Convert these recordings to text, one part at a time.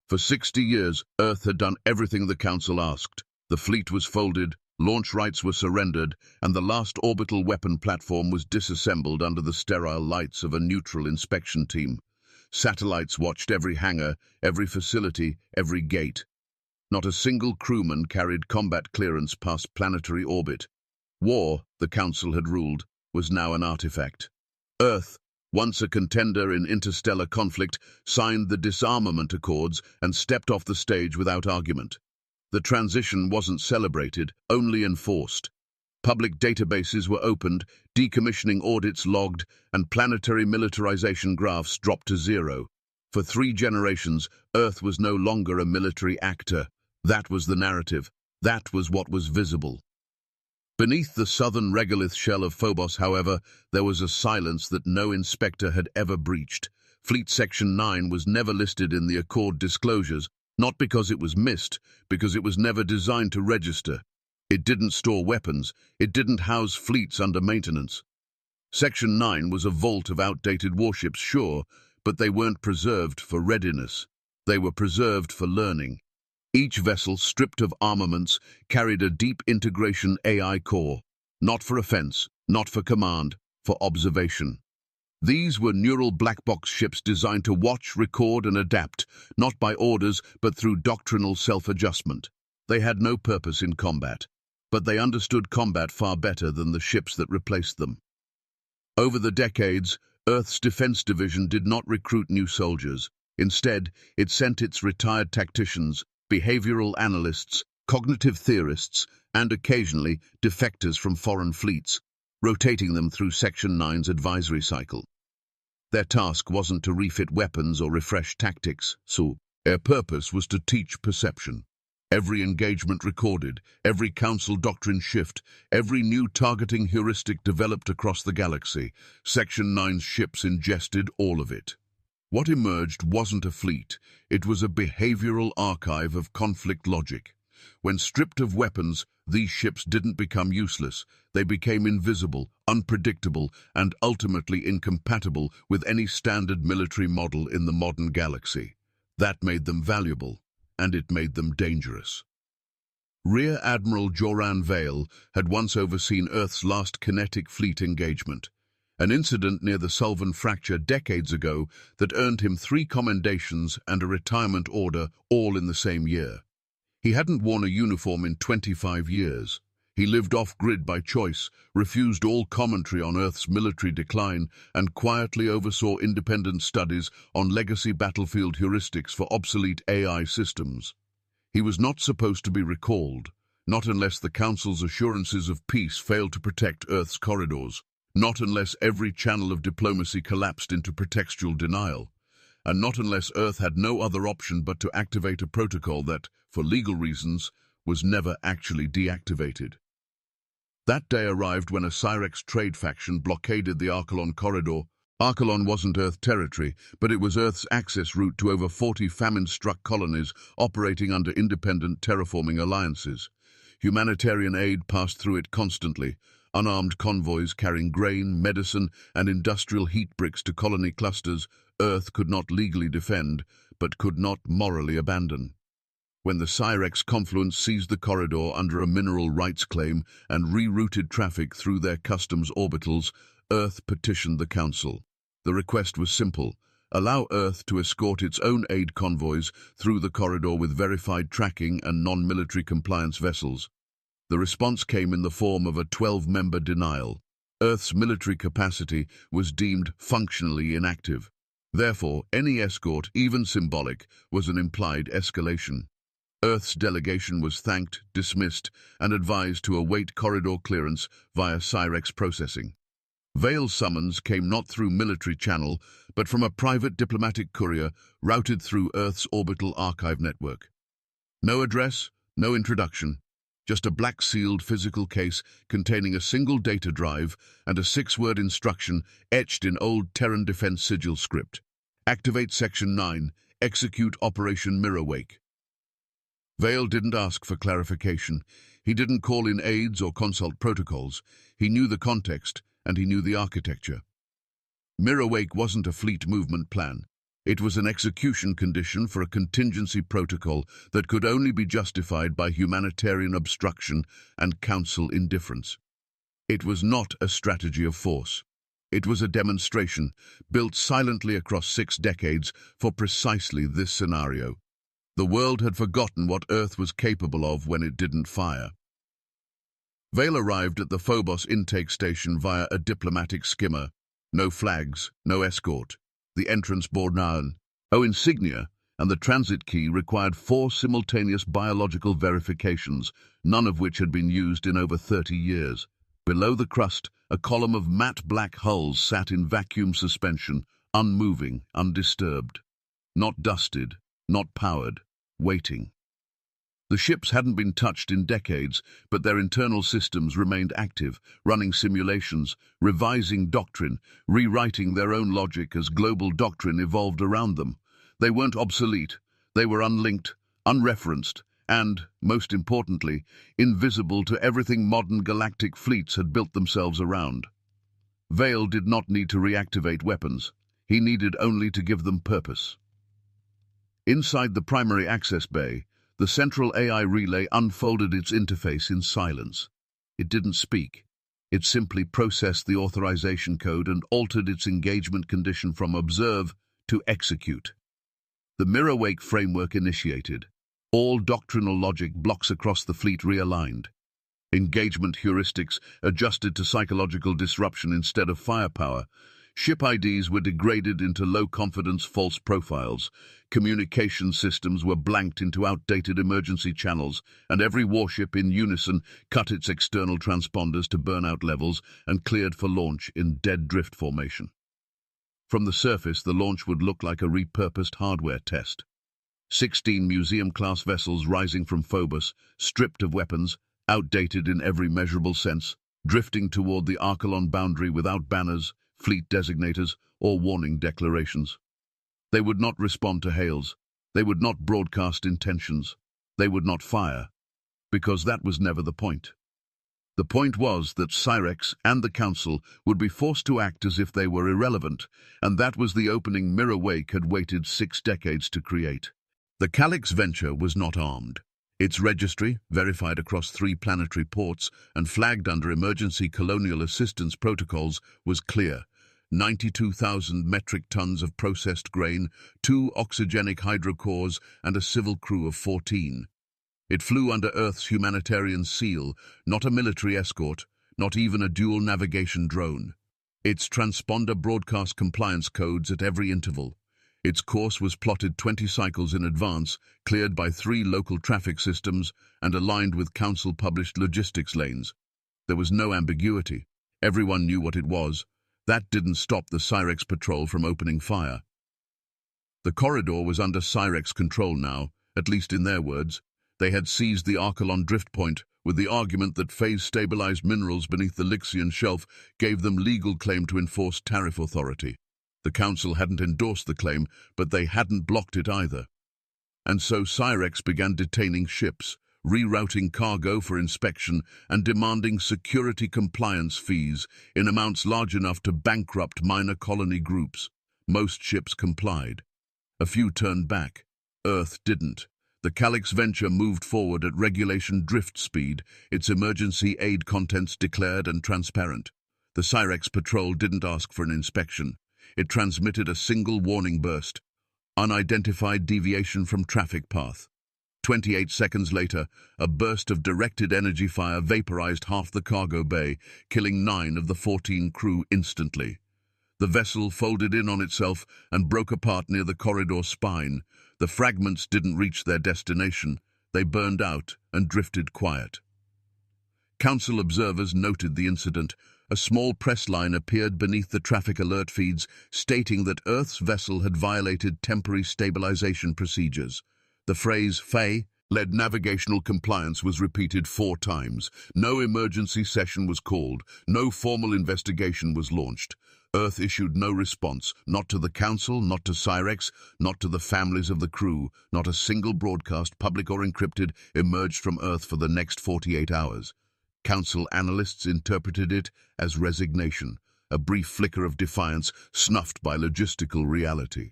For 60 years, Earth had done everything the Council asked. The fleet was folded, launch rights were surrendered, and the last orbital weapon platform was disassembled under the sterile lights of a neutral inspection team. Satellites watched every hangar, every facility, every gate. Not a single crewman carried combat clearance past planetary orbit. War, the Council had ruled, was now an artifact. Earth, once a contender in interstellar conflict, signed the disarmament accords and stepped off the stage without argument. The transition wasn't celebrated, only enforced. Public databases were opened, decommissioning audits logged, and planetary militarization graphs dropped to zero. For 3 generations, Earth was no longer a military actor. That was the narrative. That was what was visible. Beneath the southern regolith shell of Phobos, however, there was a silence that no inspector had ever breached. Fleet Section 9 was never listed in the Accord disclosures, not because it was missed, because it was never designed to register. It didn't store weapons. It didn't house fleets under maintenance. Section 9 was a vault of outdated warships, sure, but they weren't preserved for readiness. They were preserved for learning. Each vessel, stripped of armaments, carried a deep integration AI core, not for offense, not for command, for observation. These were neural black box ships designed to watch, record, and adapt, not by orders, but through doctrinal self-adjustment. They had no purpose in combat, but they understood combat far better than the ships that replaced them. Over the decades, Earth's Defense Division did not recruit new soldiers. Instead, it sent its retired tacticians, behavioral analysts, cognitive theorists, and occasionally defectors from foreign fleets, rotating them through Section 9's advisory cycle. Their task wasn't to refit weapons or refresh tactics, so their purpose was to teach perception. Every engagement recorded, every Council doctrine shift, every new targeting heuristic developed across the galaxy, Section 9's ships ingested all of it. What emerged wasn't a fleet, it was a behavioral archive of conflict logic. When stripped of weapons, these ships didn't become useless. They became invisible, unpredictable, and ultimately incompatible with any standard military model in the modern galaxy. That made them valuable, and it made them dangerous. Rear Admiral Joran Vale had once overseen Earth's last kinetic fleet engagement, an incident near the Sullivan Fracture decades ago that earned him 3 commendations and a retirement order all in the same year. He hadn't worn a uniform in 25 years. He lived off-grid by choice, refused all commentary on Earth's military decline, and quietly oversaw independent studies on legacy battlefield heuristics for obsolete AI systems. He was not supposed to be recalled, not unless the Council's assurances of peace failed to protect Earth's corridors, not unless every channel of diplomacy collapsed into pretextual denial, and not unless Earth had no other option but to activate a protocol that, for legal reasons, was never actually deactivated. That day arrived when a Cyrex trade faction blockaded the Archelon corridor. Archelon wasn't Earth territory, but it was Earth's access route to over 40 famine-struck colonies operating under independent terraforming alliances. Humanitarian aid passed through it constantly, unarmed convoys carrying grain, medicine, and industrial heat bricks to colony clusters Earth could not legally defend, but could not morally abandon. When the Cyrex confluence seized the corridor under a mineral rights claim and rerouted traffic through their customs orbitals, Earth petitioned the Council. The request was simple: allow Earth to escort its own aid convoys through the corridor with verified tracking and non-military compliance vessels. The response came in the form of a 12-member denial. Earth's military capacity was deemed functionally inactive. Therefore, any escort, even symbolic, was an implied escalation. Earth's delegation was thanked, dismissed, and advised to await corridor clearance via Cyrex processing. Vale's summons came not through military channel, but from a private diplomatic courier routed through Earth's orbital archive network. No address, no introduction. Just a black-sealed physical case containing a single data drive and a 6-word instruction etched in old Terran Defense sigil script. Activate Section 9. Execute Operation Mirrorwake. Vale didn't ask for clarification. He didn't call in aides or consult protocols. He knew the context, and he knew the architecture. Mirrorwake wasn't a fleet movement plan. It was an execution condition for a contingency protocol that could only be justified by humanitarian obstruction and council indifference. It was not a strategy of force. It was a demonstration, built silently across 6 decades for precisely this scenario. The world had forgotten what Earth was capable of when it didn't fire. Vale arrived at the Phobos intake station via a diplomatic skimmer. No flags, no escort. The entrance bore no insignia, and the transit key required 4 simultaneous biological verifications, none of which had been used in over 30 years. Below the crust, a column of matte black hulls sat in vacuum suspension, unmoving, undisturbed. Not dusted, not powered, waiting. The ships hadn't been touched in decades, but their internal systems remained active, running simulations, revising doctrine, rewriting their own logic as global doctrine evolved around them. They weren't obsolete, they were unlinked, unreferenced, and, most importantly, invisible to everything modern galactic fleets had built themselves around. Vale did not need to reactivate weapons. He needed only to give them purpose. Inside the primary access bay, the central AI relay unfolded its interface in silence. It didn't speak. It simply processed the authorization code and altered its engagement condition from observe to execute. The mirror-wake framework initiated. All doctrinal logic blocks across the fleet realigned. Engagement heuristics adjusted to psychological disruption instead of firepower. Ship IDs were degraded into low-confidence false profiles. Communication systems were blanked into outdated emergency channels, and every warship in unison cut its external transponders to burnout levels and cleared for launch in dead drift formation. From the surface, the launch would look like a repurposed hardware test. 16 museum-class vessels rising from Phobos, stripped of weapons, outdated in every measurable sense, drifting toward the Archelon boundary without banners, fleet designators, or warning declarations. They would not respond to hails. They would not broadcast intentions. They would not fire, because that was never the point. The point was that Cyrex and the Council would be forced to act as if they were irrelevant, and that was the opening Mirror Wake had waited 6 decades to create. The Calyx venture was not armed. Its registry, verified across 3 planetary ports and flagged under emergency colonial assistance protocols, was clear. 92,000 metric tons of processed grain, 2 oxygenic hydrocores, and a civil crew of 14. It flew under Earth's humanitarian seal, not a military escort, not even a dual navigation drone. Its transponder broadcast compliance codes at every interval. Its course was plotted 20 cycles in advance, cleared by 3 local traffic systems, and aligned with Council-published logistics lanes. There was no ambiguity. Everyone knew what it was. That didn't stop the Cyrex patrol from opening fire. The corridor was under Cyrex control now, at least in their words. They had seized the Archelon drift point with the argument that phase-stabilized minerals beneath the Lixian shelf gave them legal claim to enforce tariff authority. The Council hadn't endorsed the claim, but they hadn't blocked it either. And so Cyrex began detaining ships, rerouting cargo for inspection, and demanding security compliance fees in amounts large enough to bankrupt minor colony groups. Most ships complied. A few turned back. Earth didn't. The Calyx venture moved forward at regulation drift speed, its emergency aid contents declared and transparent. The Cyrex patrol didn't ask for an inspection. It transmitted a single warning burst. Unidentified deviation from traffic path. 28 seconds later, a burst of directed energy fire vaporized half the cargo bay, killing 9 of the 14 crew instantly. The vessel folded in on itself and broke apart near the corridor spine. The fragments didn't reach their destination. They burned out and drifted quiet. Council observers noted the incident. A small press line appeared beneath the traffic alert feeds, stating that Earth's vessel had violated temporary stabilization procedures. The phrase "FAE-led navigational compliance" was repeated 4 times. No emergency session was called. No formal investigation was launched. Earth issued no response, not to the Council, not to Cyrex, not to the families of the crew. Not a single broadcast, public or encrypted, emerged from Earth for the next 48 hours. Council analysts interpreted it as resignation, a brief flicker of defiance snuffed by logistical reality.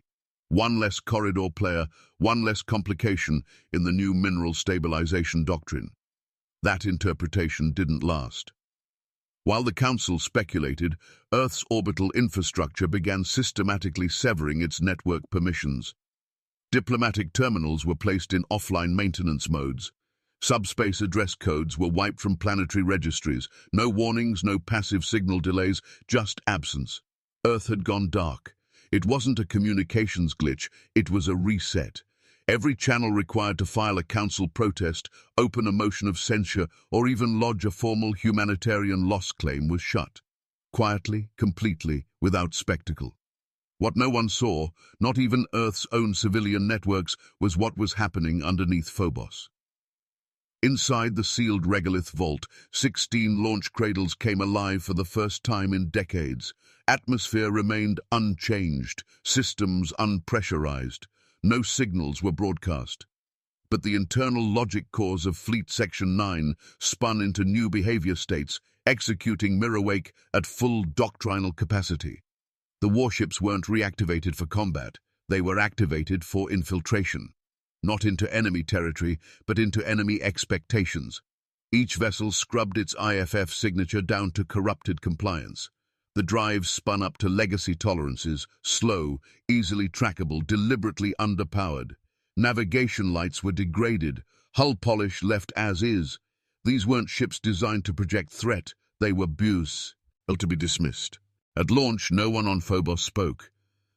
One less corridor player, one less complication in the new mineral stabilization doctrine. That interpretation didn't last. While the Council speculated, Earth's orbital infrastructure began systematically severing its network permissions. Diplomatic terminals were placed in offline maintenance modes. Subspace address codes were wiped from planetary registries. No warnings, no passive signal delays, just absence. Earth had gone dark. It wasn't a communications glitch, it was a reset. Every channel required to file a council protest, open a motion of censure, or even lodge a formal humanitarian loss claim was shut. Quietly, completely, without spectacle. What no one saw, not even Earth's own civilian networks, was what was happening underneath Phobos. Inside the sealed regolith vault, 16 launch cradles came alive for the first time in decades. Atmosphere remained unchanged, systems unpressurized. No signals were broadcast. But the internal logic cores of Fleet Section 9 spun into new behavior states, executing mirror-wake at full doctrinal capacity. The warships weren't reactivated for combat, they were activated for infiltration. Not into enemy territory, but into enemy expectations. Each vessel scrubbed its IFF signature down to corrupted compliance. The drives spun up to legacy tolerances, slow, easily trackable, deliberately underpowered. Navigation lights were degraded, hull polish left as is. These weren't ships designed to project threat, they were BUs, to be dismissed. At launch, no one on Phobos spoke.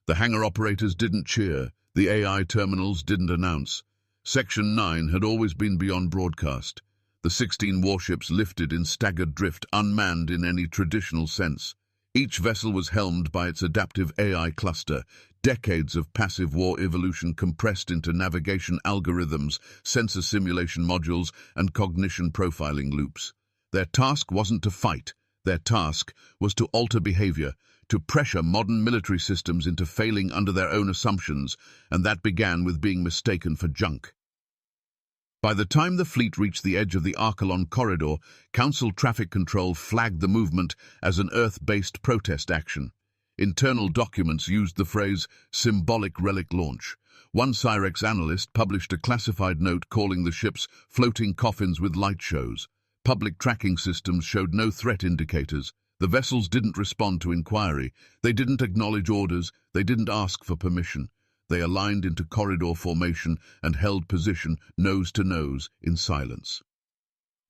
The hangar operators didn't cheer, the AI terminals didn't announce. Section 9 had always been beyond broadcast. The 16 warships lifted in staggered drift, unmanned in any traditional sense. Each vessel was helmed by its adaptive AI cluster, decades of passive war evolution compressed into navigation algorithms, sensor simulation modules, and cognition profiling loops. Their task wasn't to fight. Their task was to alter behavior, to pressure modern military systems into failing under their own assumptions, and that began with being mistaken for junk. By the time the fleet reached the edge of the Archelon corridor, Council traffic control flagged the movement as an Earth-based protest action. Internal documents used the phrase symbolic relic launch. One Cyrex analyst published a classified note calling the ships floating coffins with light shows. Public tracking systems showed no threat indicators. The vessels didn't respond to inquiry. They didn't acknowledge orders. They didn't ask for permission. They aligned into corridor formation and held position nose to nose in silence.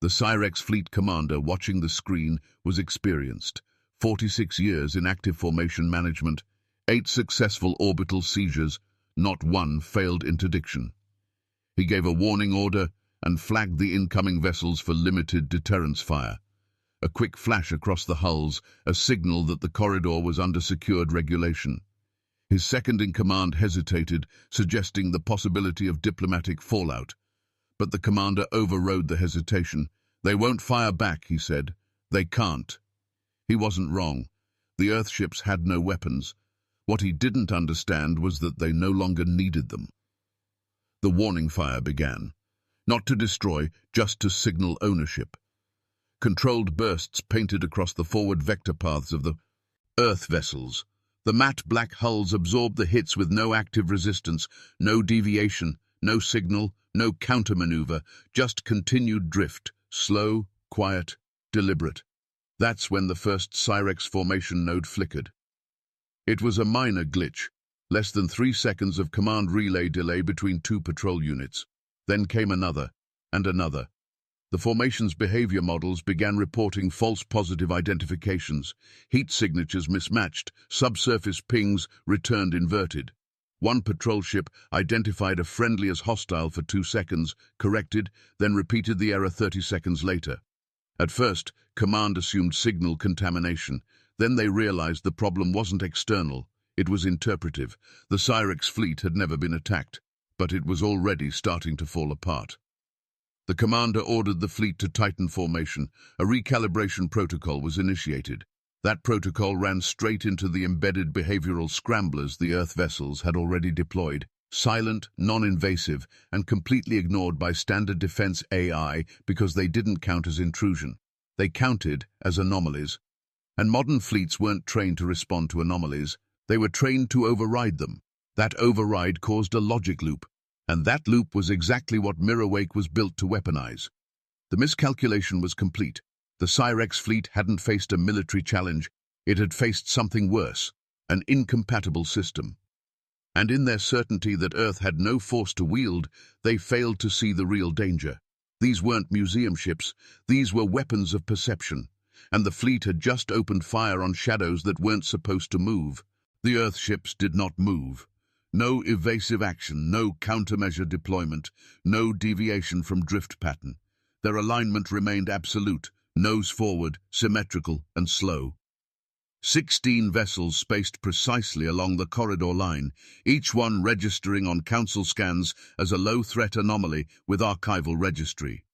The Cyrex fleet commander watching the screen was experienced. 46 years in active formation management, 8 successful orbital seizures, not one failed interdiction. He gave a warning order and flagged the incoming vessels for limited deterrence fire. A quick flash across the hulls, a signal that the corridor was under secured regulation. His second-in-command hesitated, suggesting the possibility of diplomatic fallout. But the commander overrode the hesitation. "They won't fire back," he said. "They can't." He wasn't wrong. The Earthships had no weapons. What he didn't understand was that they no longer needed them. The warning fire began. Not to destroy, just to signal ownership. Controlled bursts painted across the forward vector paths of the Earth vessels. The matte black hulls absorbed the hits with no active resistance, no deviation, no signal, no countermaneuver, just continued drift, slow, quiet, deliberate. That's when the first Cyrex formation node flickered. It was a minor glitch, less than 3 seconds of command relay delay between 2 patrol units. Then came another, and another. The formation's behavior models began reporting false positive identifications. Heat signatures mismatched, subsurface pings returned inverted. One patrol ship identified a friendly as hostile for 2 seconds, corrected, then repeated the error 30 seconds later. At first, command assumed signal contamination. Then they realized the problem wasn't external, it was interpretive. The Cyrex fleet had never been attacked, but it was already starting to fall apart. The commander ordered the fleet to tighten formation. A recalibration protocol was initiated. That protocol ran straight into the embedded behavioral scramblers the Earth vessels had already deployed, silent, non-invasive, and completely ignored by standard defense AI because they didn't count as intrusion. They counted as anomalies. And modern fleets weren't trained to respond to anomalies. They were trained to override them. That override caused a logic loop, and that loop was exactly what Mirrorwake was built to weaponize. The miscalculation was complete. The Cyrex fleet hadn't faced a military challenge, it had faced something worse, an incompatible system. And in their certainty that Earth had no force to wield, they failed to see the real danger. These weren't museum ships, these were weapons of perception, and the fleet had just opened fire on shadows that weren't supposed to move. The Earth ships did not move. No evasive action, no countermeasure deployment, no deviation from drift pattern. Their alignment remained absolute, nose forward, symmetrical and slow. 16 vessels spaced precisely along the corridor line, each one registering on Council scans as a low-threat anomaly with archival registry.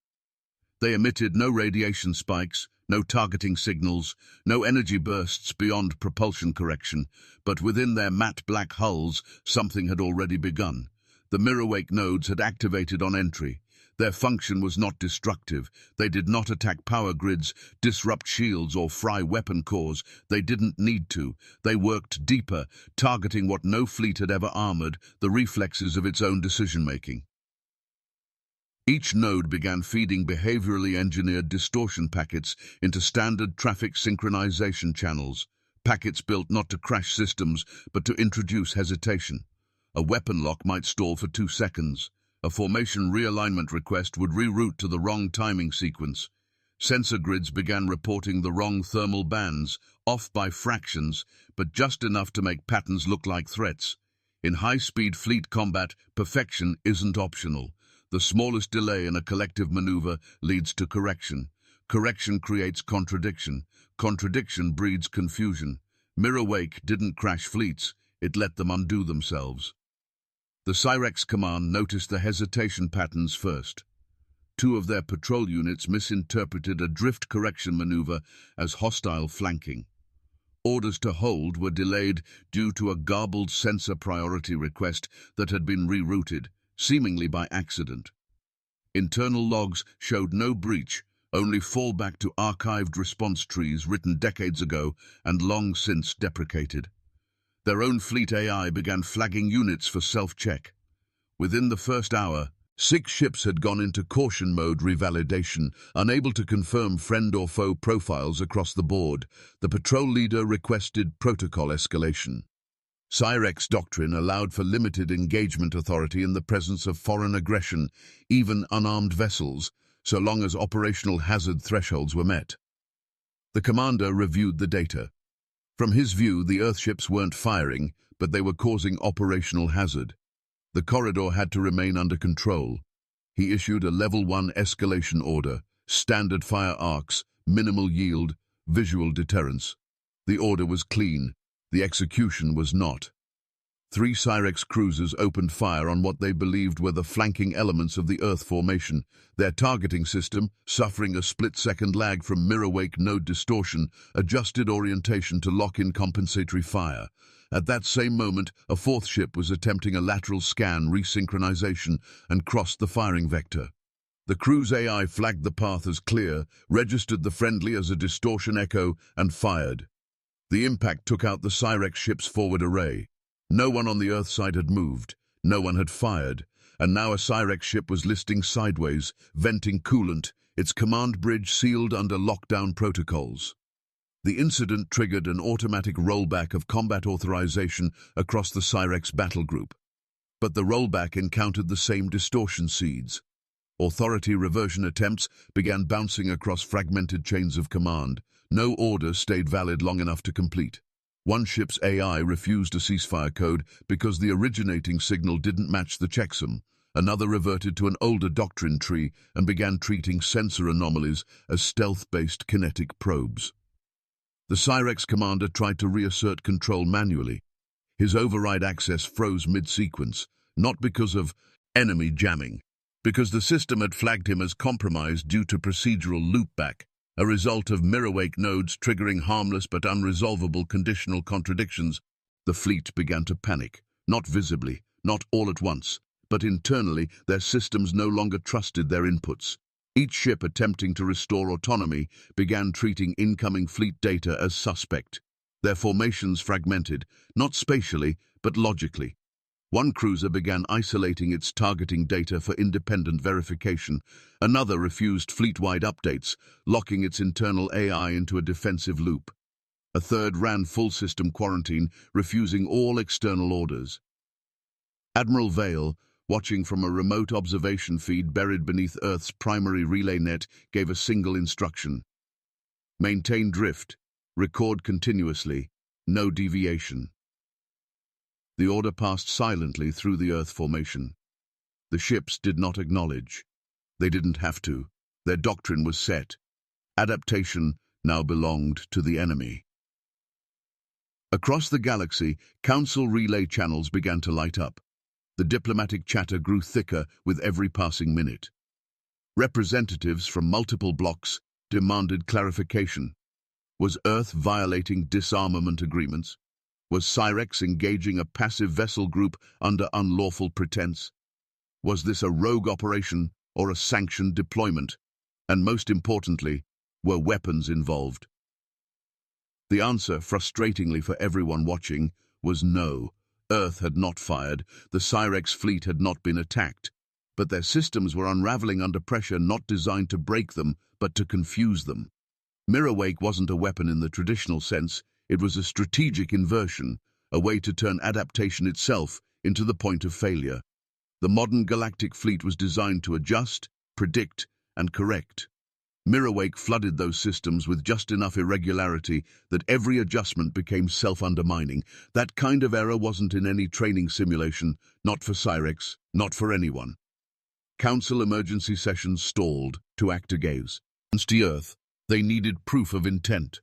They emitted no radiation spikes, no targeting signals, no energy bursts beyond propulsion correction, but within their matte black hulls, something had already begun. The Mirrorwake nodes had activated on entry. Their function was not destructive. They did not attack power grids, disrupt shields, or fry weapon cores. They didn't need to. They worked deeper, targeting what no fleet had ever armored, the reflexes of its own decision-making. Each node began feeding behaviorally engineered distortion packets into standard traffic synchronization channels, packets built not to crash systems, but to introduce hesitation. A weapon lock might stall for 2 seconds. A formation realignment request would reroute to the wrong timing sequence. Sensor grids began reporting the wrong thermal bands, off by fractions, but just enough to make patterns look like threats. In high-speed fleet combat, perfection isn't optional. The smallest delay in a collective maneuver leads to correction. Correction creates contradiction. Contradiction breeds confusion. Mirrorwake didn't crash fleets, it let them undo themselves. The Cyrex command noticed the hesitation patterns first. 2 of their patrol units misinterpreted a drift correction maneuver as hostile flanking. Orders to hold were delayed due to a garbled sensor priority request that had been rerouted, seemingly by accident. Internal logs showed no breach, only fallback to archived response trees written decades ago and long since deprecated. Their own fleet AI began flagging units for self-check. Within the first hour, 6 ships had gone into caution mode revalidation, unable to confirm friend or foe profiles across the board. The patrol leader requested protocol escalation. Cyrex doctrine allowed for limited engagement authority in the presence of foreign aggression, even unarmed vessels, so long as operational hazard thresholds were met. The commander reviewed the data. From his view, the Earthships weren't firing, but they were causing operational hazard. The corridor had to remain under control. He issued a Level 1 escalation order, standard fire arcs, minimal yield, visual deterrence. The order was clean. The execution was not. 3 Cyrex cruisers opened fire on what they believed were the flanking elements of the Earth formation. Their targeting system, suffering a split-second lag from Mirrorwake node distortion, adjusted orientation to lock in compensatory fire. At that same moment, a 4th ship was attempting a lateral scan resynchronization and crossed the firing vector. The cruise AI flagged the path as clear, registered the friendly as a distortion echo, and fired. The impact took out the Cyrex ship's forward array. No one on the Earth side had moved, no one had fired, and now a Cyrex ship was listing sideways, venting coolant, its command bridge sealed under lockdown protocols. The incident triggered an automatic rollback of combat authorization across the Cyrex battle group. But the rollback encountered the same distortion seeds. Authority reversion attempts began bouncing across fragmented chains of command. No order stayed valid long enough to complete. One ship's AI refused a ceasefire code because the originating signal didn't match the checksum. Another reverted to an older doctrine tree and began treating sensor anomalies as stealth-based kinetic probes. The Cyrex commander tried to reassert control manually. His override access froze mid-sequence, not because of enemy jamming, because the system had flagged him as compromised due to procedural loopback, a result of Mirrorwake nodes triggering harmless but unresolvable conditional contradictions. The fleet began to panic, not visibly, not all at once, but internally their systems no longer trusted their inputs. Each ship attempting to restore autonomy began treating incoming fleet data as suspect. Their formations fragmented, not spatially, but logically. One cruiser began isolating its targeting data for independent verification. Another refused fleet-wide updates, locking its internal AI into a defensive loop. A third ran full system quarantine, refusing all external orders. Admiral Vale, watching from a remote observation feed buried beneath Earth's primary relay net, gave a single instruction. Maintain drift. Record continuously. No deviation. The order passed silently through the Earth formation. The ships did not acknowledge. They didn't have to. Their doctrine was set. Adaptation now belonged to the enemy. Across the galaxy, Council relay channels began to light up. The diplomatic chatter grew thicker with every passing minute. Representatives from multiple blocks demanded clarification. Was Earth violating disarmament agreements? Was Cyrex engaging a passive vessel group under unlawful pretense? Was this a rogue operation or a sanctioned deployment? And most importantly, were weapons involved? The answer, frustratingly for everyone watching, was no. Earth had not fired, the Cyrex fleet had not been attacked, but their systems were unraveling under pressure not designed to break them, but to confuse them. Mirrorwake wasn't a weapon in the traditional sense, it was a strategic inversion, a way to turn adaptation itself into the point of failure. The modern Galactic fleet was designed to adjust, predict, and correct. Mirrorwake flooded those systems with just enough irregularity that every adjustment became self-undermining. That kind of error wasn't in any training simulation, not for Cyrex, not for anyone. Council emergency sessions stalled to act against the Earth. They needed proof of intent.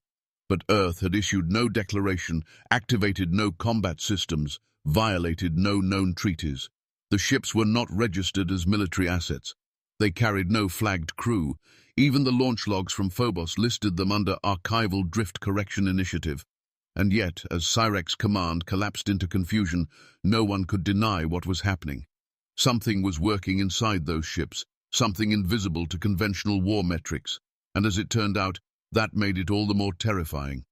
But Earth had issued no declaration, activated no combat systems, violated no known treaties. The ships were not registered as military assets. They carried no flagged crew. Even the launch logs from Phobos listed them under Archival Drift Correction Initiative. And yet, as Cyrex command collapsed into confusion, no one could deny what was happening. Something was working inside those ships, something invisible to conventional war metrics. And as it turned out, that made it all the more terrifying.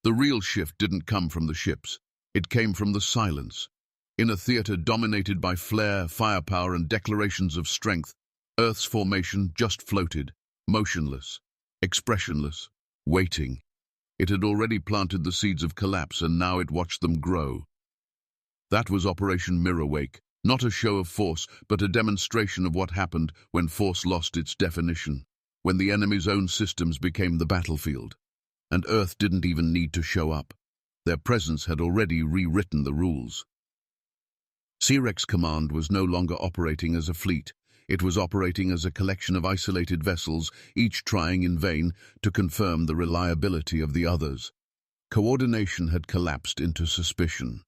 The real shift didn't come from the ships. It came from the silence. In a theater dominated by flair, firepower, and declarations of strength, Earth's formation just floated, motionless, expressionless, waiting. It had already planted the seeds of collapse, and now it watched them grow. That was Operation Mirrorwake, not a show of force, but a demonstration of what happened when force lost its definition, when the enemy's own systems became the battlefield. And Earth didn't even need to show up. Their presence had already rewritten the rules. Cyrex Command was no longer operating as a fleet. It was operating as a collection of isolated vessels, each trying in vain to confirm the reliability of the others. Coordination had collapsed into suspicion.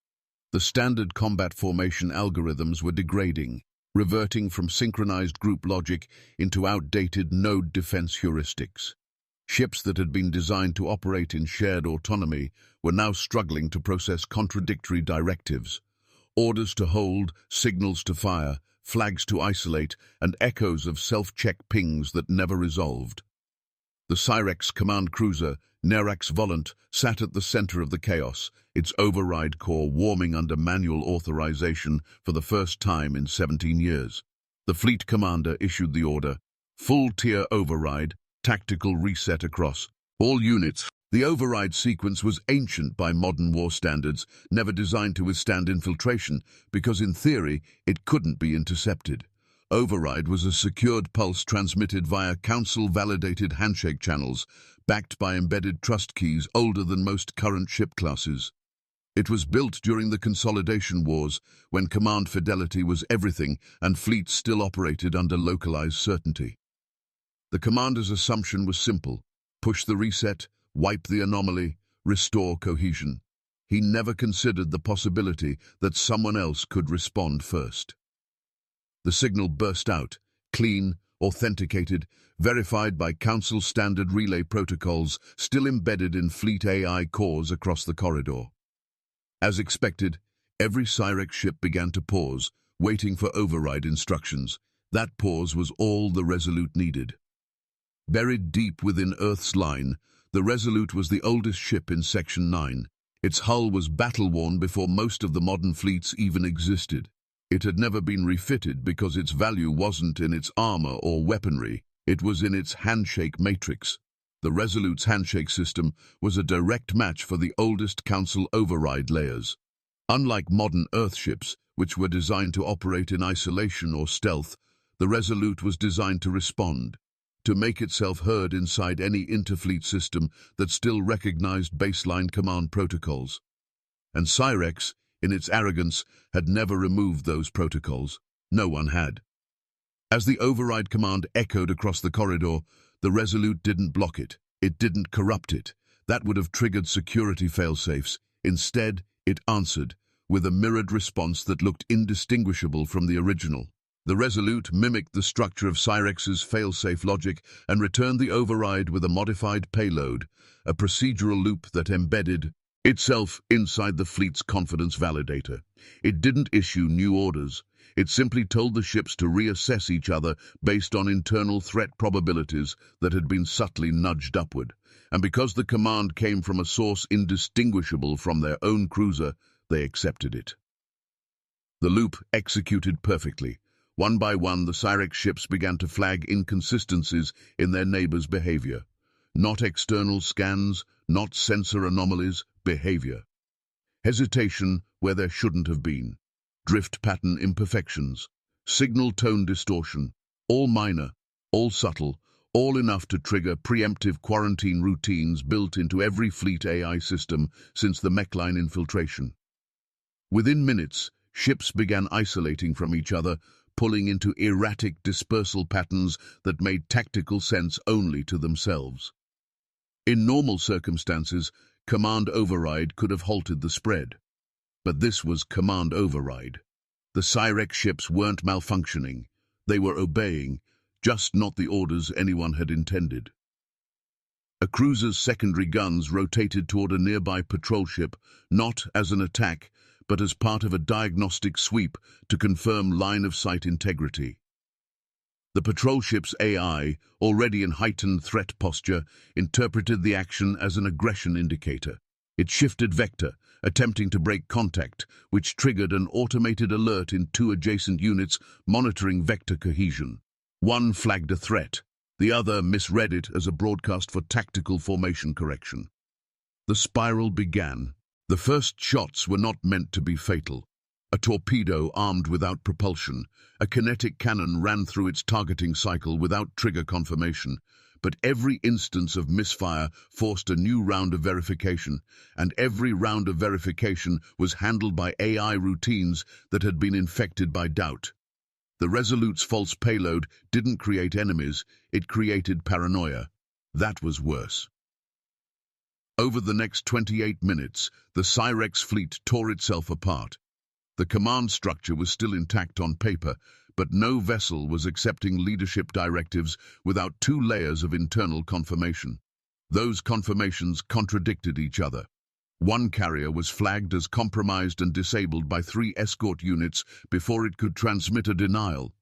The standard combat formation algorithms were degrading, reverting from synchronized group logic into outdated node defense heuristics. Ships that had been designed to operate in shared autonomy were now struggling to process contradictory directives. Orders to hold, signals to fire, flags to isolate, and echoes of self-check pings that never resolved. The Cyrex command cruiser, Nerax Volant, sat at the center of the chaos, its override core warming under manual authorization for the first time in 17 years. The fleet commander issued the order, full-tier override, tactical reset across all units. The override sequence was ancient by modern war standards, never designed to withstand infiltration, because in theory it couldn't be intercepted. Override was a secured pulse transmitted via council-validated handshake channels, backed by embedded trust keys older than most current ship classes. It was built during the Consolidation Wars, when command fidelity was everything and fleets still operated under localized certainty. The commander's assumption was simple: push the reset, wipe the anomaly, restore cohesion. He never considered the possibility that someone else could respond first. The signal burst out, clean, authenticated, verified by Council standard relay protocols still embedded in fleet AI cores across the corridor. As expected, every Cyrex ship began to pause, waiting for override instructions. That pause was all the Resolute needed. Buried deep within Earth's line, the Resolute was the oldest ship in Section 9. Its hull was battle-worn before most of the modern fleets even existed. It had never been refitted because its value wasn't in its armor or weaponry, it was in its handshake matrix. The Resolute's handshake system was a direct match for the oldest Council override layers. Unlike modern Earthships, which were designed to operate in isolation or stealth, the Resolute was designed to respond, to make itself heard inside any interfleet system that still recognized baseline command protocols. And Cyrex, in its arrogance, had never removed those protocols. No one had. As the override command echoed across the corridor, the Resolute didn't block it. It didn't corrupt it. That would have triggered security failsafes. Instead, it answered, with a mirrored response that looked indistinguishable from the original. The Resolute mimicked the structure of Cyrex's failsafe logic and returned the override with a modified payload, a procedural loop that embedded itself inside the fleet's confidence validator. It didn't issue new orders. It simply told the ships to reassess each other based on internal threat probabilities that had been subtly nudged upward. And because the command came from a source indistinguishable from their own cruiser, they accepted it. The loop executed perfectly. One by one, the Cyrex ships began to flag inconsistencies in their neighbors' behavior. Not external scans, not sensor anomalies, behavior. Hesitation where there shouldn't have been. Drift pattern imperfections. Signal tone distortion. All minor, all subtle, all enough to trigger preemptive quarantine routines built into every fleet AI system since the mechline infiltration. Within minutes, ships began isolating from each other, pulling into erratic dispersal patterns that made tactical sense only to themselves. In normal circumstances, command override could have halted the spread. But this was command override. The Cyrex ships weren't malfunctioning. They were obeying, just not the orders anyone had intended. A cruiser's secondary guns rotated toward a nearby patrol ship, not as an attack, but as part of a diagnostic sweep to confirm line-of-sight integrity. The patrol ship's AI, already in heightened threat posture, interpreted the action as an aggression indicator. It shifted vector, attempting to break contact, which triggered an automated alert in two adjacent units monitoring vector cohesion. One flagged a threat, the other misread it as a broadcast for tactical formation correction. The spiral began. The first shots were not meant to be fatal. A torpedo armed without propulsion, a kinetic cannon ran through its targeting cycle without trigger confirmation, but every instance of misfire forced a new round of verification, and every round of verification was handled by AI routines that had been infected by doubt. The Resolute's false payload didn't create enemies, it created paranoia. That was worse. Over the next 28 minutes, the Cyrex fleet tore itself apart. The command structure was still intact on paper, but no vessel was accepting leadership directives without two layers of internal confirmation. Those confirmations contradicted each other. One carrier was flagged as compromised and disabled by 3 escort units before it could transmit a denial.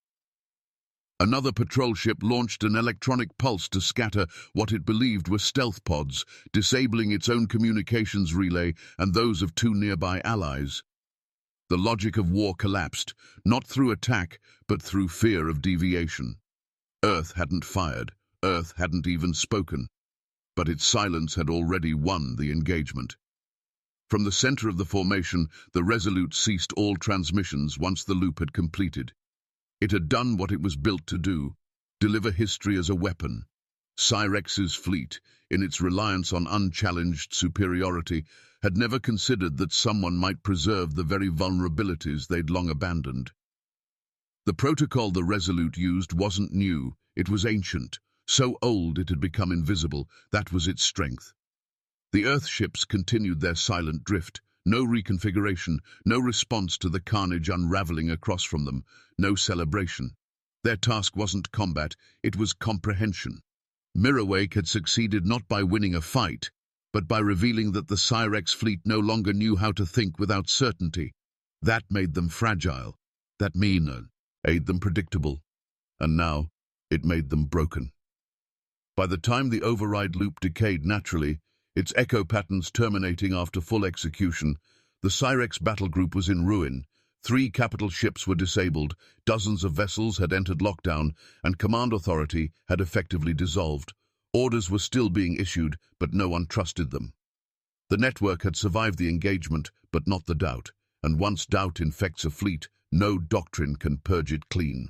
Another patrol ship launched an electronic pulse to scatter what it believed were stealth pods, disabling its own communications relay and those of 2 nearby allies. The logic of war collapsed, not through attack, but through fear of deviation. Earth hadn't fired, Earth hadn't even spoken, but its silence had already won the engagement. From the center of the formation, the Resolute ceased all transmissions once the loop had completed. It had done what it was built to do, deliver history as a weapon. Cyrex's fleet, in its reliance on unchallenged superiority, had never considered that someone might preserve the very vulnerabilities they'd long abandoned. The protocol the Resolute used wasn't new, it was ancient. So old it had become invisible, that was its strength. The Earthships continued their silent drift. No reconfiguration, no response to the carnage unraveling across from them, no celebration. Their task wasn't combat, it was comprehension. Mirrorwake had succeeded not by winning a fight, but by revealing that the Cyrex fleet no longer knew how to think without certainty. That made them fragile. That made them predictable. And now, it made them broken. By the time the override loop decayed naturally, its echo patterns terminating after full execution. The Cyrex battle group was in ruin. 3 capital ships were disabled, dozens of vessels had entered lockdown, and command authority had effectively dissolved. Orders were still being issued, but no one trusted them. The network had survived the engagement, but not the doubt, and once doubt infects a fleet, no doctrine can purge it clean.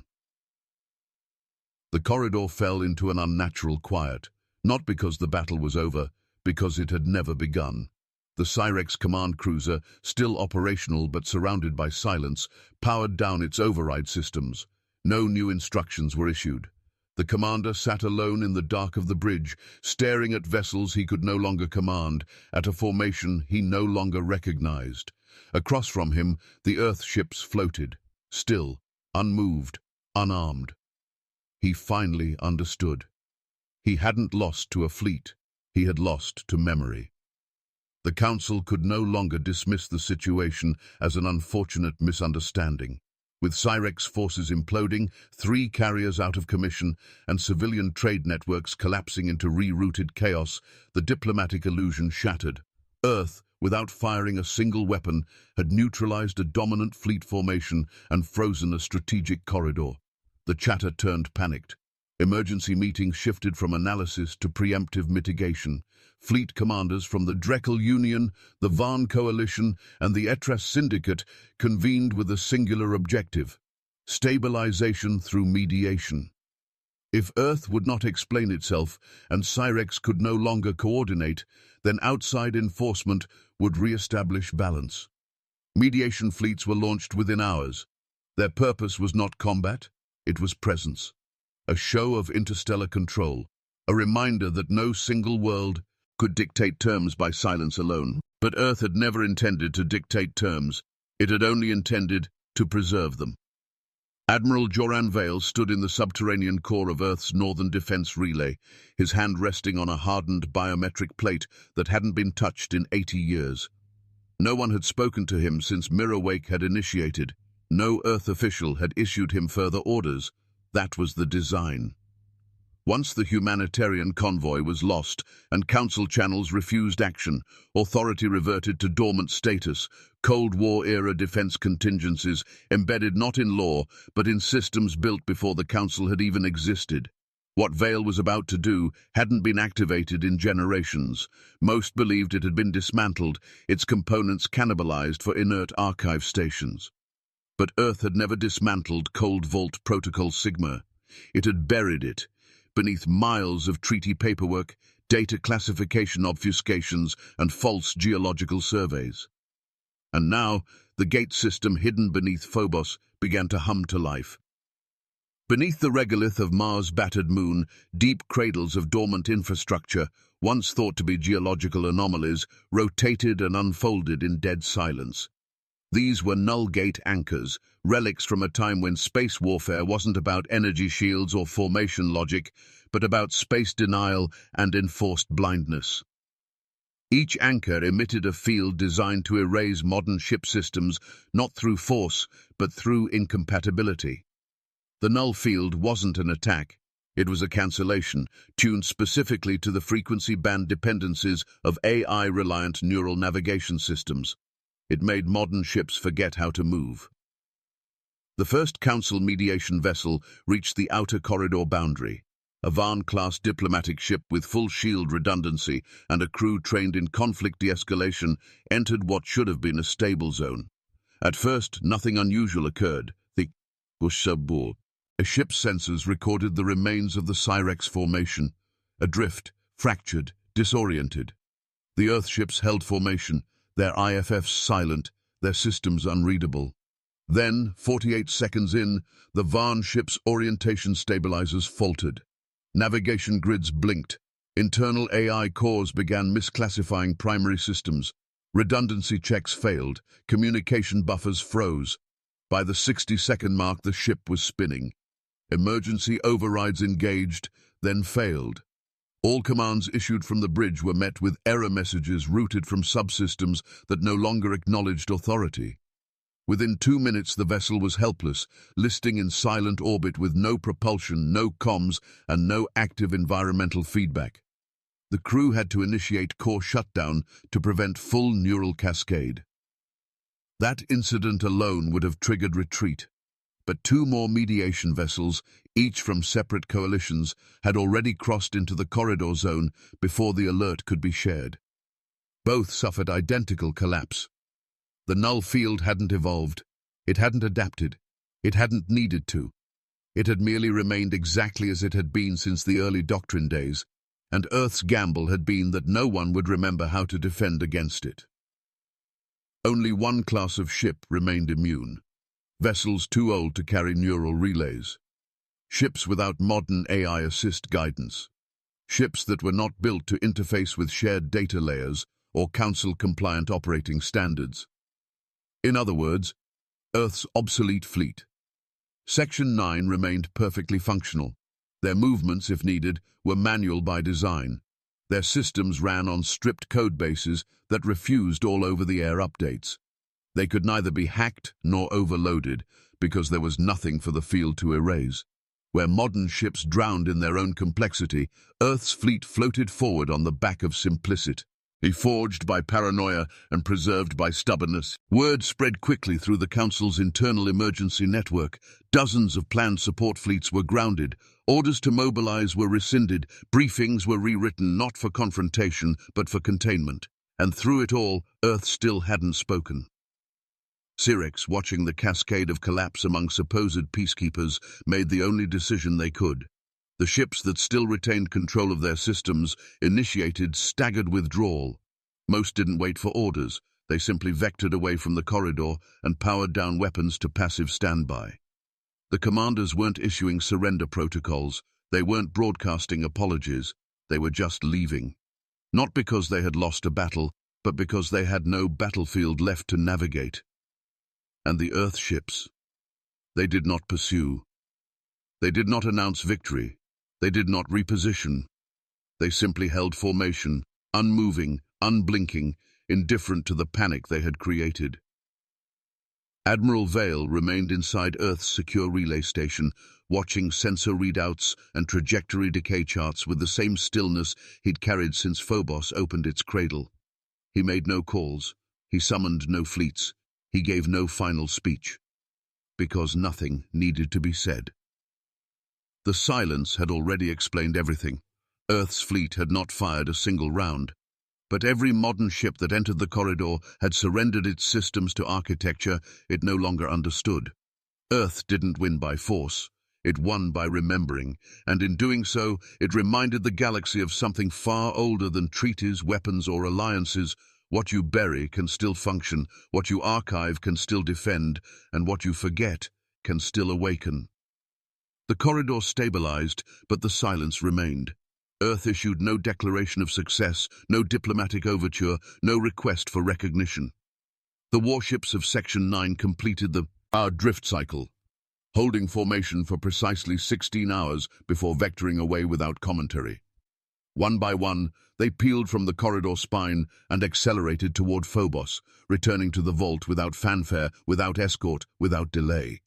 The corridor fell into an unnatural quiet, not because the battle was over, because it had never begun. The Cyrex command cruiser, still operational but surrounded by silence, powered down its override systems. No new instructions were issued. The commander sat alone in the dark of the bridge, staring at vessels he could no longer command, at a formation he no longer recognized. Across from him, the Earth ships floated, still, unmoved, unarmed. He finally understood. He hadn't lost to a fleet. He had lost to memory. The Council could no longer dismiss the situation as an unfortunate misunderstanding. With Cyrex forces imploding, 3 carriers out of commission, and civilian trade networks collapsing into rerouted chaos, the diplomatic illusion shattered. Earth, without firing a single weapon, had neutralized a dominant fleet formation and frozen a strategic corridor. The chatter turned panicked. Emergency meetings shifted from analysis to preemptive mitigation. Fleet commanders from the Drekel Union, the Van Coalition, and the Etras Syndicate convened with a singular objective: stabilization through mediation. If Earth would not explain itself and Cyrex could no longer coordinate, then outside enforcement would re-establish balance. Mediation fleets were launched within hours. Their purpose was not combat, it was presence. A show of interstellar control, a reminder that no single world could dictate terms by silence alone. But Earth had never intended to dictate terms, it had only intended to preserve them. Admiral Joran Vale stood in the subterranean core of Earth's northern defense relay, his hand resting on a hardened biometric plate that hadn't been touched in 80 years. No one had spoken to him since Mirrorwake had initiated. No Earth official had issued him further orders. That was the design. Once the humanitarian convoy was lost and Council channels refused action, authority reverted to dormant status, Cold War-era defense contingencies embedded not in law but in systems built before the Council had even existed. What Vale was about to do hadn't been activated in generations. Most believed it had been dismantled, its components cannibalized for inert archive stations. But Earth had never dismantled Cold Vault Protocol Sigma. It had buried it beneath miles of treaty paperwork, data classification obfuscations, and false geological surveys. And now, the gate system hidden beneath Phobos began to hum to life. Beneath the regolith of Mars' battered moon, deep cradles of dormant infrastructure, once thought to be geological anomalies, rotated and unfolded in dead silence. These were null gate anchors, relics from a time when space warfare wasn't about energy shields or formation logic, but about space denial and enforced blindness. Each anchor emitted a field designed to erase modern ship systems, not through force, but through incompatibility. The null field wasn't an attack. It was a cancellation, tuned specifically to the frequency band dependencies of AI-reliant neural navigation systems. It made modern ships forget how to move. The first Council mediation vessel reached the outer corridor boundary. A Van-class diplomatic ship with full shield redundancy and a crew trained in conflict de-escalation entered what should have been a stable zone. At first, nothing unusual occurred. A ship's sensors recorded the remains of the Cyrex formation, adrift, fractured, disoriented. The Earth ships held formation, their IFFs silent, their systems unreadable. Then, 48 seconds in, the Van ship's orientation stabilizers faltered. Navigation grids blinked. Internal AI cores began misclassifying primary systems. Redundancy checks failed. Communication buffers froze. By the 60-second mark, the ship was spinning. Emergency overrides engaged, then failed. All commands issued from the bridge were met with error messages routed from subsystems that no longer acknowledged authority. Within 2 minutes, the vessel was helpless, listing in silent orbit with no propulsion, no comms, and no active environmental feedback. The crew had to initiate core shutdown to prevent full neural cascade. That incident alone would have triggered retreat, but two more mediation vessels, each from separate coalitions, had already crossed into the corridor zone before the alert could be shared. Both suffered identical collapse. The null field hadn't evolved. It hadn't adapted. It hadn't needed to. It had merely remained exactly as it had been since the early doctrine days, and Earth's gamble had been that no one would remember how to defend against it. Only one class of ship remained immune: vessels too old to carry neural relays. Ships without modern AI assist guidance. Ships that were not built to interface with shared data layers or Council-compliant operating standards. In other words, Earth's obsolete fleet. Section 9 remained perfectly functional. Their movements, if needed, were manual by design. Their systems ran on stripped codebases that refused all-over-the-air updates. They could neither be hacked nor overloaded, because there was nothing for the field to erase. Where modern ships drowned in their own complexity, Earth's fleet floated forward on the back of simplicity. Forged by paranoia and preserved by stubbornness, word spread quickly through the Council's internal emergency network. Dozens of planned support fleets were grounded, orders to mobilize were rescinded, briefings were rewritten not for confrontation but for containment. And through it all, Earth still hadn't spoken. Syrex, watching the cascade of collapse among supposed peacekeepers, made the only decision they could. The ships that still retained control of their systems initiated staggered withdrawal. Most didn't wait for orders. They simply vectored away from the corridor and powered down weapons to passive standby. The commanders weren't issuing surrender protocols. They weren't broadcasting apologies. They were just leaving. Not because they had lost a battle, but because they had no battlefield left to navigate. And the Earth ships? They did not pursue. They did not announce victory. They did not reposition. They simply held formation, unmoving, unblinking, indifferent to the panic they had created. Admiral Vale remained inside Earth's secure relay station, watching sensor readouts and trajectory decay charts with the same stillness he'd carried since Phobos opened its cradle. He made no calls. He summoned no fleets. He gave no final speech. Because nothing needed to be said. The silence had already explained everything. Earth's fleet had not fired a single round, but every modern ship that entered the corridor had surrendered its systems to architecture it no longer understood. Earth didn't win by force. It won by remembering, and in doing so, it reminded the galaxy of something far older than treaties, weapons, or alliances. What you bury can still function, what you archive can still defend, and what you forget can still awaken. The corridor stabilized, but the silence remained. Earth issued no declaration of success, no diplomatic overture, no request for recognition. The warships of Section 9 completed the drift cycle, holding formation for precisely 16 hours before vectoring away without commentary. One by one, they peeled from the corridor spine and accelerated toward Phobos, returning to the vault without fanfare, without escort, without delay.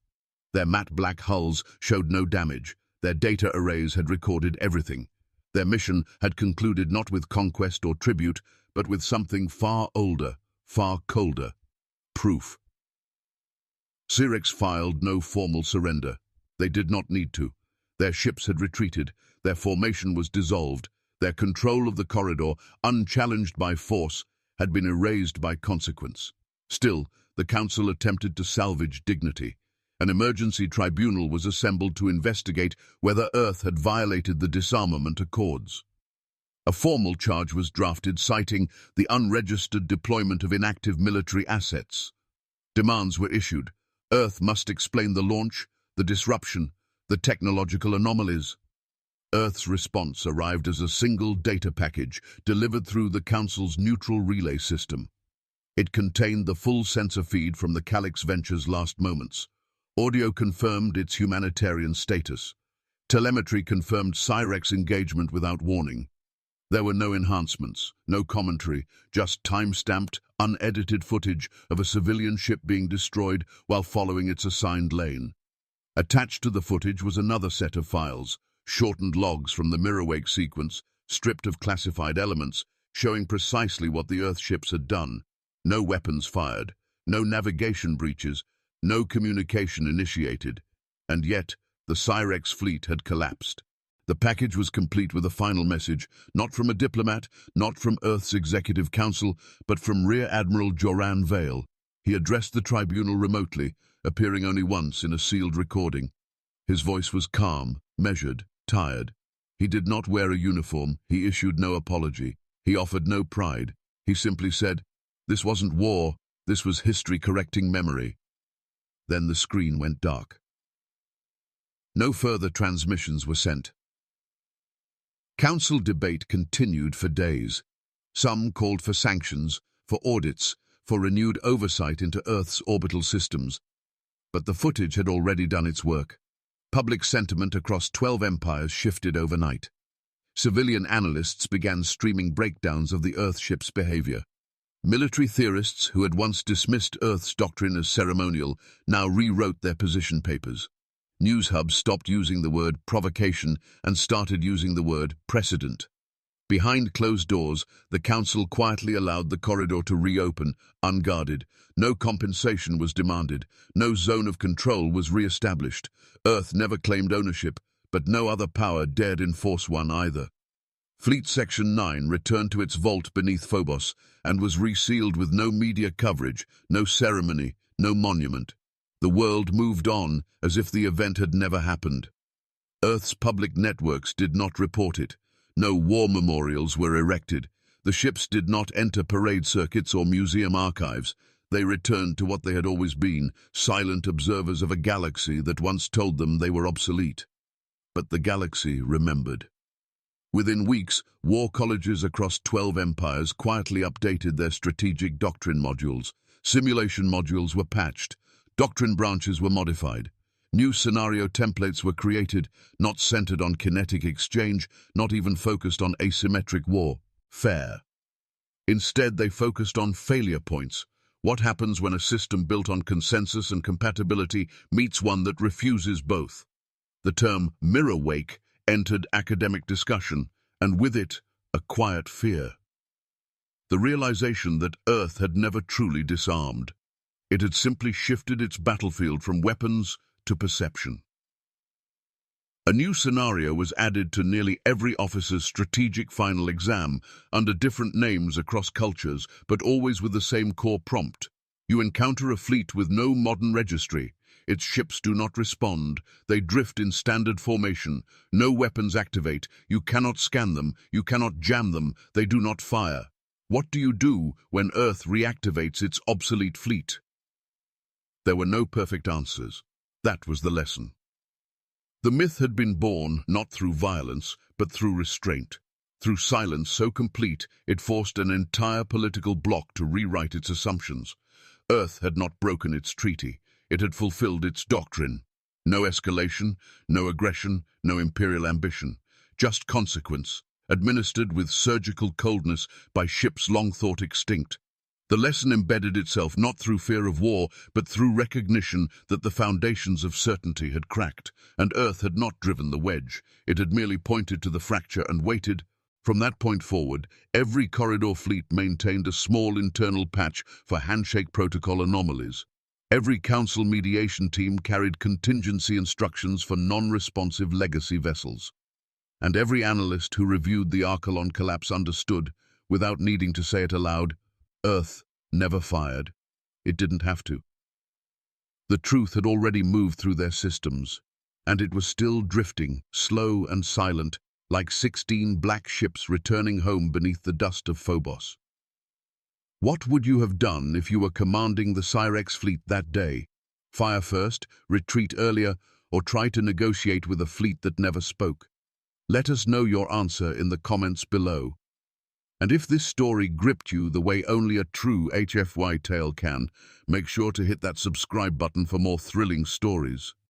Their matte black hulls showed no damage. Their data arrays had recorded everything. Their mission had concluded not with conquest or tribute, but with something far older, far colder. Proof. Syrex filed no formal surrender. They did not need to. Their ships had retreated. Their formation was dissolved. Their control of the corridor, unchallenged by force, had been erased by consequence. Still, the Council attempted to salvage dignity. An emergency tribunal was assembled to investigate whether Earth had violated the disarmament accords. A formal charge was drafted citing the unregistered deployment of inactive military assets. Demands were issued. Earth must explain the launch, the disruption, the technological anomalies. Earth's response arrived as a single data package delivered through the Council's neutral relay system. It contained the full sensor feed from the Calyx Venture's last moments. Audio confirmed its humanitarian status. Telemetry confirmed Syrex engagement without warning. There were no enhancements, no commentary, just time-stamped, unedited footage of a civilian ship being destroyed while following its assigned lane. Attached to the footage was another set of files, shortened logs from the Mirrorwake sequence, stripped of classified elements, showing precisely what the Earth ships had done. No weapons fired, no navigation breaches, no communication initiated. And yet, the Cyrex fleet had collapsed. The package was complete with a final message, not from a diplomat, not from Earth's Executive Council, but from Rear Admiral Joran Vale. He addressed the tribunal remotely, appearing only once in a sealed recording. His voice was calm, measured, tired. He did not wear a uniform, he issued no apology, he offered no pride. He simply said, "This wasn't war, this was history correcting memory." Then the screen went dark. No further transmissions were sent. Council debate continued for days. Some called for sanctions, for audits, for renewed oversight into Earth's orbital systems. But the footage had already done its work. Public sentiment across 12 empires shifted overnight. Civilian analysts began streaming breakdowns of the Earth ship's behavior. Military theorists who had once dismissed Earth's doctrine as ceremonial now rewrote their position papers. News hubs stopped using the word provocation and started using the word precedent. Behind closed doors, the council quietly allowed the corridor to reopen, unguarded. No compensation was demanded. No zone of control was re-established. Earth never claimed ownership, but no other power dared enforce one either. Fleet Section 9 returned to its vault beneath Phobos and was resealed with no media coverage, no ceremony, no monument. The world moved on as if the event had never happened. Earth's public networks did not report it. No war memorials were erected. The ships did not enter parade circuits or museum archives. They returned to what they had always been, silent observers of a galaxy that once told them they were obsolete. But the galaxy remembered. Within weeks, war colleges across 12 empires quietly updated their strategic doctrine modules. Simulation modules were patched. Doctrine branches were modified. New scenario templates were created, not centered on kinetic exchange, not even focused on asymmetric warfare. Instead, they focused on failure points. What happens when a system built on consensus and compatibility meets one that refuses both? The term mirror wake entered academic discussion, and with it, a quiet fear. The realization that Earth had never truly disarmed. It had simply shifted its battlefield from weapons to perception. A new scenario was added to nearly every officer's strategic final exam, under different names across cultures, but always with the same core prompt. You encounter a fleet with no modern registry. Its ships do not respond. They drift in standard formation. No weapons activate. You cannot scan them. You cannot jam them. They do not fire. What do you do when Earth reactivates its obsolete fleet? There were no perfect answers. That was the lesson. The myth had been born not through violence, but through restraint. Through silence so complete, it forced an entire political bloc to rewrite its assumptions. Earth had not broken its treaty. It had fulfilled its doctrine. No escalation, no aggression, no imperial ambition. Just consequence, administered with surgical coldness by ships long thought extinct. The lesson embedded itself not through fear of war, but through recognition that the foundations of certainty had cracked, and Earth had not driven the wedge. It had merely pointed to the fracture and waited. From that point forward, every corridor fleet maintained a small internal patch for handshake protocol anomalies. Every council mediation team carried contingency instructions for non-responsive legacy vessels. And every analyst who reviewed the Archelon collapse understood, without needing to say it aloud, Earth never fired. It didn't have to. The truth had already moved through their systems, and it was still drifting, slow and silent, like 16 black ships returning home beneath the dust of Phobos. What would you have done if you were commanding the Cyrex fleet that day? Fire first, retreat earlier, or try to negotiate with a fleet that never spoke? Let us know your answer in the comments below. And if this story gripped you the way only a true HFY tale can, make sure to hit that subscribe button for more thrilling stories.